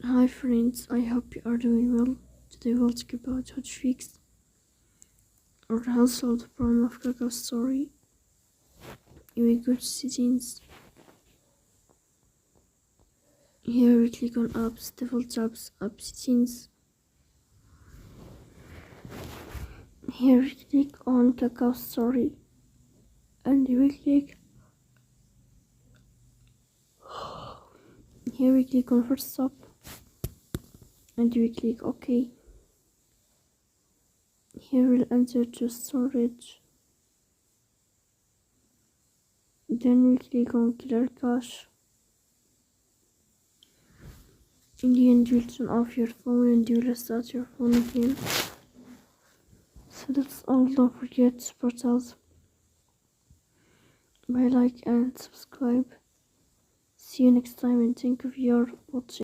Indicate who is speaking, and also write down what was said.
Speaker 1: Hi friends, I hope you are doing well. Today we'll talk about how to fix or how to solve the problem of KakaoStory. You will go to settings. Here we click on apps, default apps, app settings. Here we click on KakaoStory and we click here we click on first stop and we click OK. Here we'll enter to storage. Then we click on clear cache. In the end, you'll turn off your phone and you'll restart your phone again. So that's all. Don't forget to support us by like and subscribe. See you next time and thank you for watching.